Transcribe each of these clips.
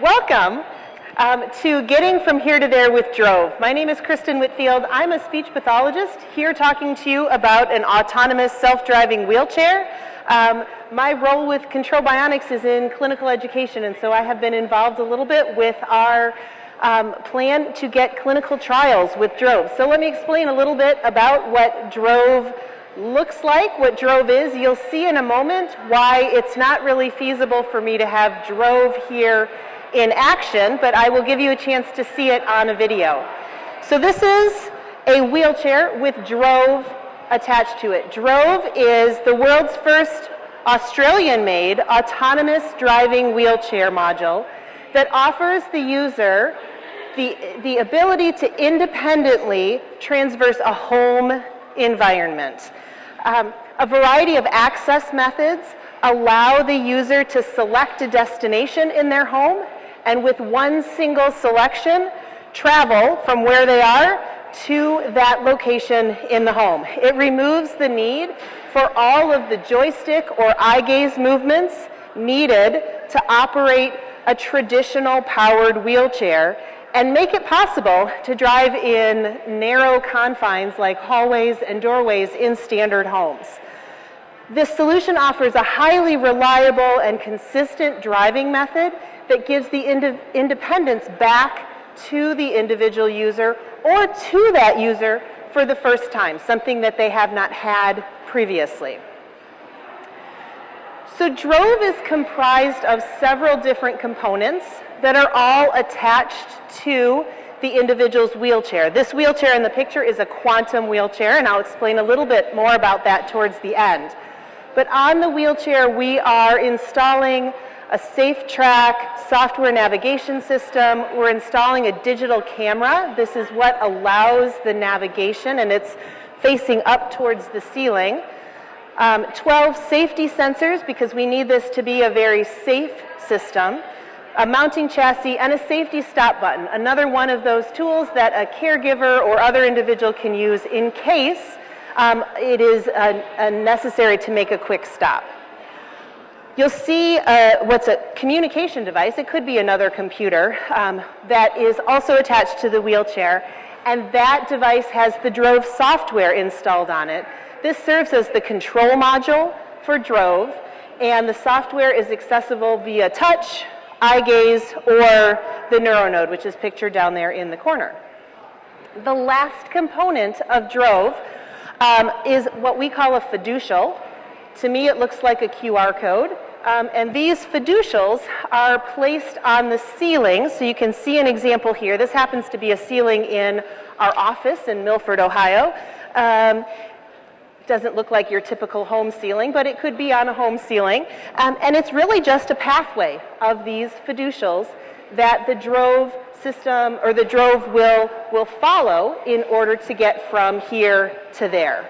Welcome to Getting From Here to There with Drove. My name is Kristin Whitfield. I'm a speech pathologist here talking to you about an autonomous self-driving wheelchair. My role with Control Bionics is in clinical education, and so I have been involved a little bit with our plan to get clinical trials with Drove. So let me explain a little bit about what Drove looks like, what Drove is. You'll see in a moment why it's not really feasible for me to have Drove here in action, but I will give you a chance to see it on a video. So this is a wheelchair with Drove attached to it. Drove is the world's first Australian-made autonomous driving wheelchair module that offers the user the ability to independently traverse a home environment. A variety of access methods allow the user to select a destination in their home and with one single selection, travel from where they are to that location in the home. It removes the need for all of the joystick or eye gaze movements needed to operate a traditional powered wheelchair and make it possible to drive in narrow confines like hallways and doorways in standard homes. This solution offers a highly reliable and consistent driving method that gives the independence back to the individual user or to that user for the first time, something that they have not had previously. So Drove is comprised of several different components that are all attached to the individual's wheelchair. This wheelchair in the picture is a quantum wheelchair, and I'll explain a little bit more about that towards the end. But on the wheelchair, we are installing a safe track software navigation system. We're installing a digital camera. This is what allows the navigation, and it's facing up towards the ceiling. 12 safety sensors, because we need this to be a very safe system. A mounting chassis, and a safety stop button, another one of those tools that a caregiver or other individual can use in case it is necessary to make a quick stop. You'll see what's a communication device. It could be another computer that is also attached to the wheelchair, and that device has the Drove software installed on it. This serves as the control module for Drove, and the software is accessible via touch, eye gaze, or the NeuroNode, which is pictured down there in the corner. The last component of Drove is what we call a fiducial. To me, it looks like a QR code. And these fiducials are placed on the ceiling. So you can see an example here. This happens to be a ceiling in our office in Milford, Ohio. Doesn't look like your typical home ceiling, but it could be on a home ceiling. And it's really just a pathway of these fiducials that the Drove system or the Drove will follow in order to get from here to there.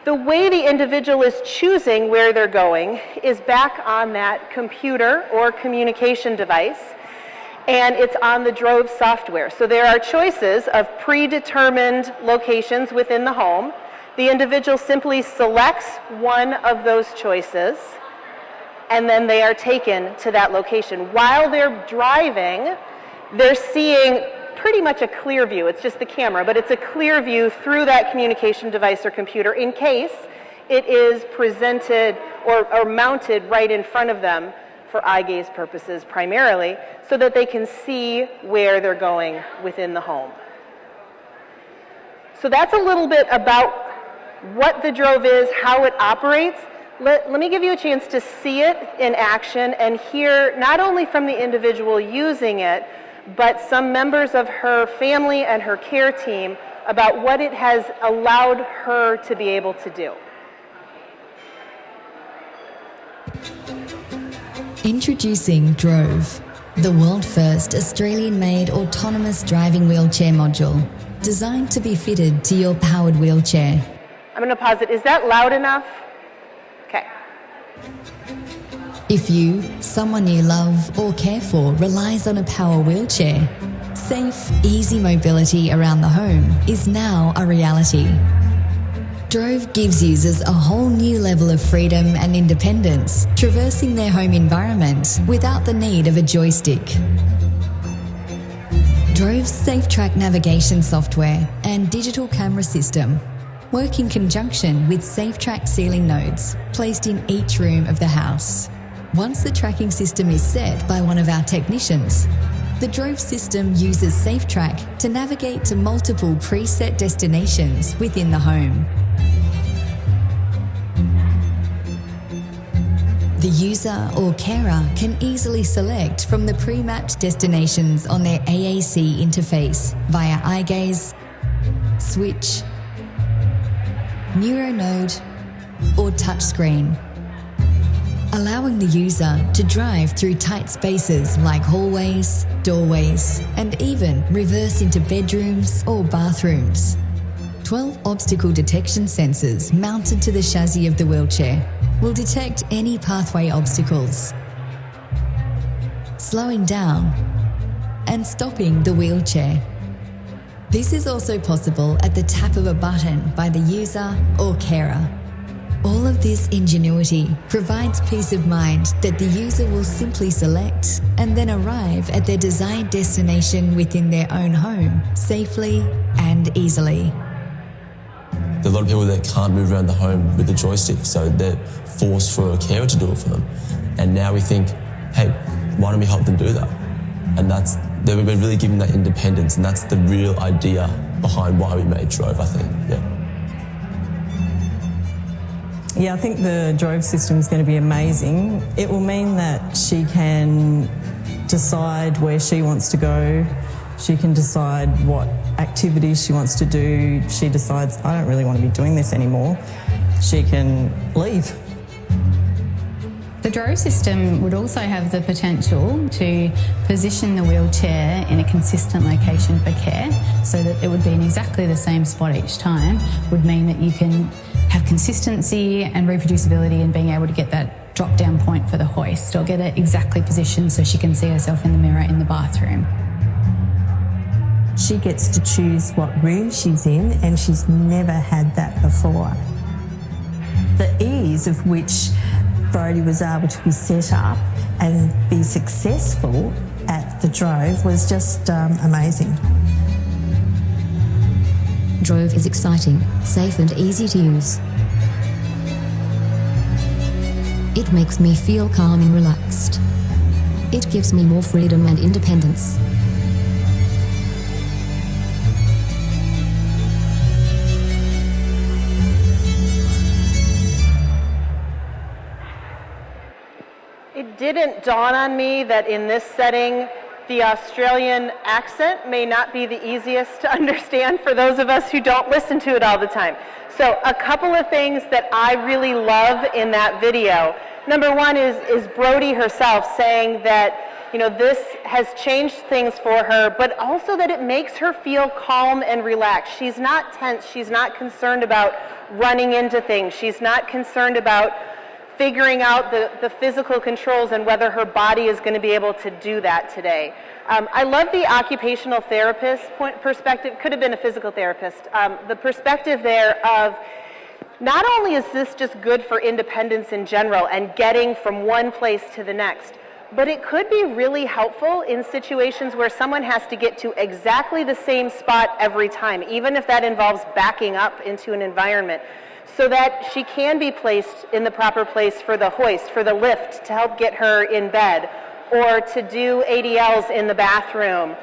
The way the individual is choosing where they're going is back on that computer or communication device, and it's on the Drove software. So there are choices of predetermined locations within the home. The individual simply selects one of those choices, and then they are taken to that location. While they're driving, they're seeing pretty much a clear view. It's just the camera, but it's a clear view through that communication device or computer in case it is presented or mounted right in front of them for eye gaze purposes primarily, so that they can see where they're going within the home. So that's a little bit about what the Drove is, how it operates. Let me give you a chance to see it in action and hear not only from the individual using it, but some members of her family and her care team about what it has allowed her to be able to do. Introducing Drove, the world-first Australian-made autonomous driving wheelchair module, designed to be fitted to your powered wheelchair. I'm going to pause it. Is that loud enough? Okay. If you, someone you love or care for relies on a power wheelchair, safe, easy mobility around the home is now a reality. Drove gives users a whole new level of freedom and independence, traversing their home environment without the need of a joystick. Drove's SafeTrack navigation software and digital camera system work in conjunction with SafeTrack ceiling nodes placed in each room of the house. Once the tracking system is set by one of our technicians, the Drove system uses SafeTrack to navigate to multiple preset destinations within the home. The user or carer can easily select from the pre-mapped destinations on their AAC interface via eye gaze, switch, neuronode, or touchscreen, allowing the user to drive through tight spaces like hallways, doorways, and even reverse into bedrooms or bathrooms. 12 obstacle detection sensors mounted to the chassis of the wheelchair will detect any pathway obstacles, slowing down and stopping the wheelchair. This is also possible at the tap of a button by the user or carer. All of this ingenuity provides peace of mind that the user will simply select and then arrive at their desired destination within their own home safely and easily. There are a lot of people that can't move around the home with the joystick, so they're forced for a carer to do it for them. And now we think, hey, why don't we help them do that? And we're really giving that independence, and that's the real idea behind why we made Drove, I think, Yeah, I think the Drove system is going to be amazing. It will mean that she can decide where she wants to go. She can decide what activities she wants to do. She decides, I don't really want to be doing this anymore. She can leave. The Drove system would also have the potential to position the wheelchair in a consistent location for care, so that it would be in exactly the same spot each time, would mean that you can have consistency and reproducibility in being able to get that drop-down point for the hoist, or get it exactly positioned so she can see herself in the mirror in the bathroom. She gets to choose what room she's in, and she's never had that before. The ease of which Brodie was able to be set up and be successful at the Drove was just amazing. Drove is exciting, safe and easy to use. It makes me feel calm and relaxed. It gives me more freedom and independence. It didn't dawn on me that in this setting, the Australian accent may not be the easiest to understand for those of us who don't listen to it all the time. So a couple of things that I really love in that video. Number one is Brodie herself saying that, this has changed things for her, but also that it makes her feel calm and relaxed. She's not tense. She's not concerned about running into things. She's not concerned about figuring out the physical controls and whether her body is going to be able to do that today. I love the occupational therapist perspective. Could have been a physical therapist. The perspective there of not only is this just good for independence in general and getting from one place to the next, but it could be really helpful in situations where someone has to get to exactly the same spot every time, even if that involves backing up into an environment, so that she can be placed in the proper place for the hoist, for the lift to help get her in bed, or to do ADLs in the bathroom.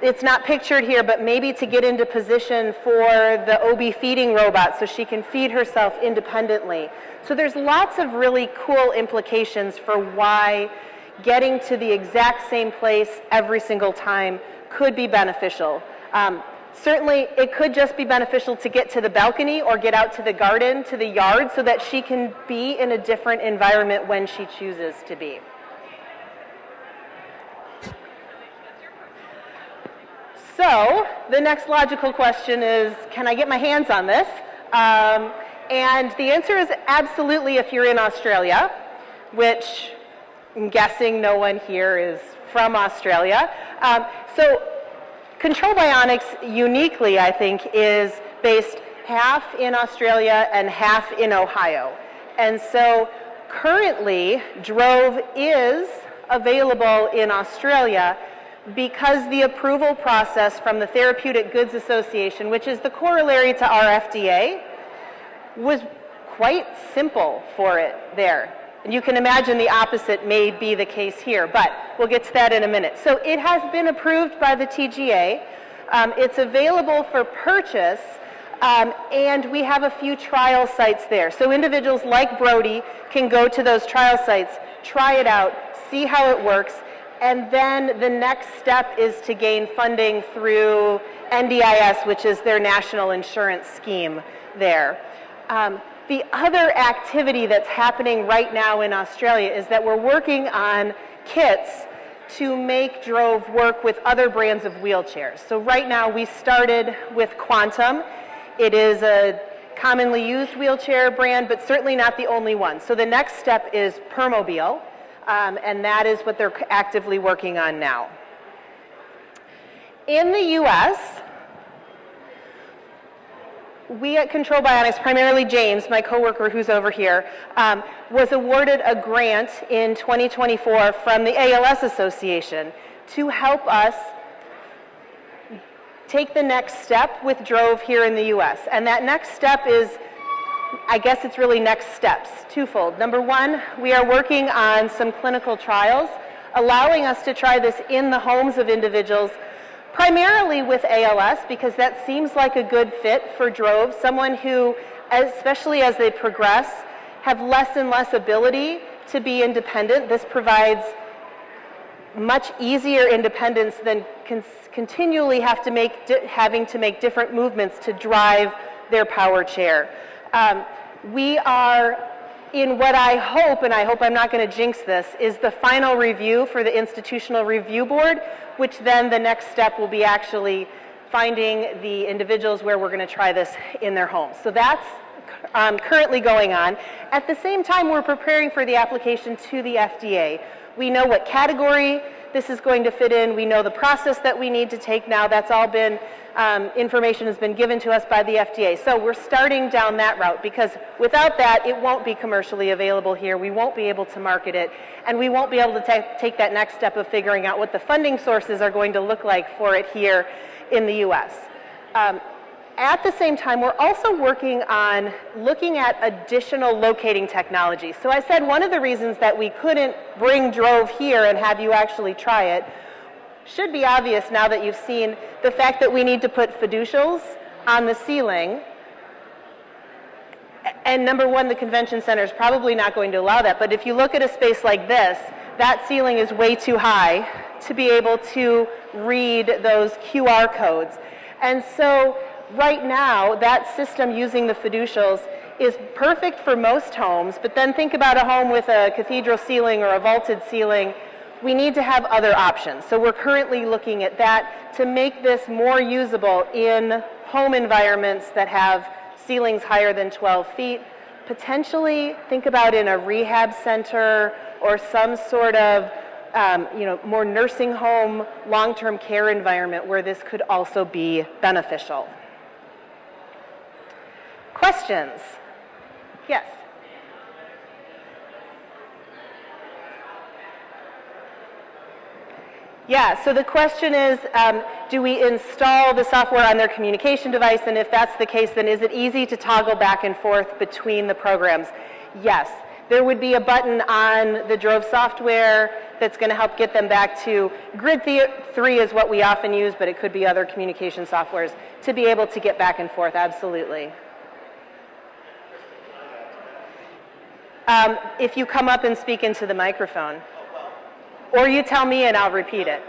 It's not pictured here, but maybe to get into position for the OB feeding robot so she can feed herself independently. So there's lots of really cool implications for why getting to the exact same place every single time could be beneficial. Certainly, it could just be beneficial to get to the balcony or get out to the garden, to the yard, so that she can be in a different environment when she chooses to be. So, the next logical question is, can I get my hands on this? And the answer is absolutely if you're in Australia, which I'm guessing no one here is from Australia. So Control Bionics uniquely, I think, is based half in Australia and half in Ohio. And so currently, Drove is available in Australia because the approval process from the Therapeutic Goods Association, which is the corollary to our FDA, was quite simple for it there. And you can imagine the opposite may be the case here, but we'll get to that in a minute. So it has been approved by the TGA. It's available for purchase, and we have a few trial sites there. So individuals like Brody can go to those trial sites, try it out, see how it works, and then the next step is to gain funding through NDIS, which is their national insurance scheme there. The other activity that's happening right now in Australia is that we're working on kits to make Drove work with other brands of wheelchairs. So right now we started with Quantum. It is a commonly used wheelchair brand, but certainly not the only one. So the next step is Permobile, and that is what they're actively working on now. In the US, we at Control Bionics, primarily James, my coworker who's over here, was awarded a grant in 2024 from the ALS Association to help us take the next step with Drove here in the US. And that next step is, I guess it's really next steps, twofold. Number one, we are working on some clinical trials, allowing us to try this in the homes of individuals, primarily with ALS, because that seems like a good fit for Drove, someone who, especially as they progress, have less and less ability to be independent. This provides much easier independence than continually having to make different movements to drive their power chair. We are in what I hope, and I hope I'm not going to jinx this, is the final review for the Institutional Review Board, which then the next step will be actually finding the individuals where we're going to try this in their homes. So that's currently going on. At the same time, we're preparing for the application to the FDA. We know what category this is going to fit in. We know the process that we need to take now. That's all been, information has been given to us by the FDA. So we're starting down that route, because without that, it won't be commercially available here. We won't be able to market it, and we won't be able to take that next step of figuring out what the funding sources are going to look like for it here in the US. At the same time, we're also working on looking at additional locating technology. So I said one of the reasons that we couldn't bring Drove here and have you actually try it should be obvious now that you've seen the fact that we need to put fiducials on the ceiling. And number one, the convention center is probably not going to allow that. But if you look at a space like this, that ceiling is way too high to be able to read those QR codes. And so right now, that system using the fiducials is perfect for most homes, but then think about a home with a cathedral ceiling or a vaulted ceiling. We need to have other options. So we're currently looking at that to make this more usable in home environments that have ceilings higher than 12 feet. Potentially think about in a rehab center or some sort of more nursing home, long-term care environment where this could also be beneficial. Questions? Yes. Yeah, so the question is, do we install the software on their communication device? And if that's the case, then is it easy to toggle back and forth between the programs? Yes. There would be a button on the Drove software that's going to help get them back to Grid 3 is what we often use, but it could be other communication softwares to be able to get back and forth, absolutely. If you come up and speak into the microphone. Or you tell me and I'll repeat it.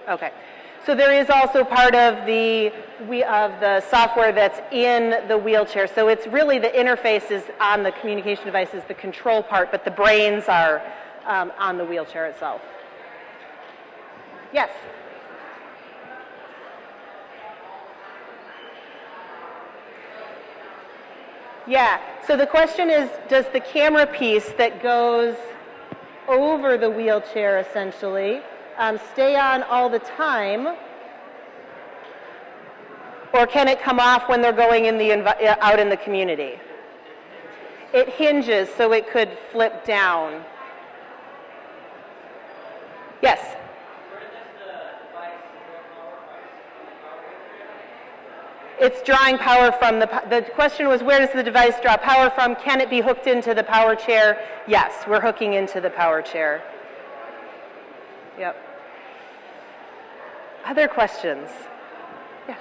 Okay. So there is also part of the software that's in the wheelchair. So it's really the interface is on the communication device is the control part, but the brains are on the wheelchair itself. Yes? Yeah, so the question is, does the camera piece that goes over the wheelchair essentially stay on all the time? Or can it come off when they're going in out in the community? It hinges, so it could flip down. Yes? It's drawing power from the question was, where does the device draw power from? Can it be hooked into the power chair? Yes, we're hooking into the power chair. Yep. Other questions? Yeah.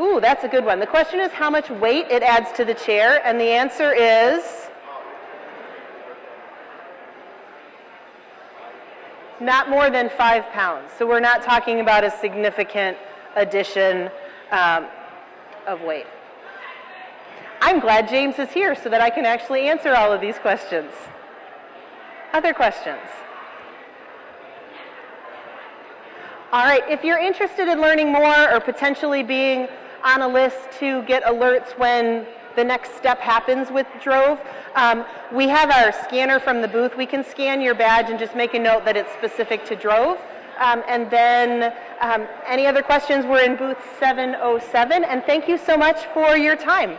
Ooh, that's a good one. The question is how much weight it adds to the chair, and the answer is not more than 5 pounds. So we're not talking about a significant addition of weight. I'm glad James is here so that I can actually answer all of these questions. Other questions? All right, if you're interested in learning more or potentially being on a list to get alerts when the next step happens with Drove, we have our scanner from the booth. We can scan your badge and just make a note that it's specific to Drove. And then any other questions, we're in booth 707. And thank you so much for your time.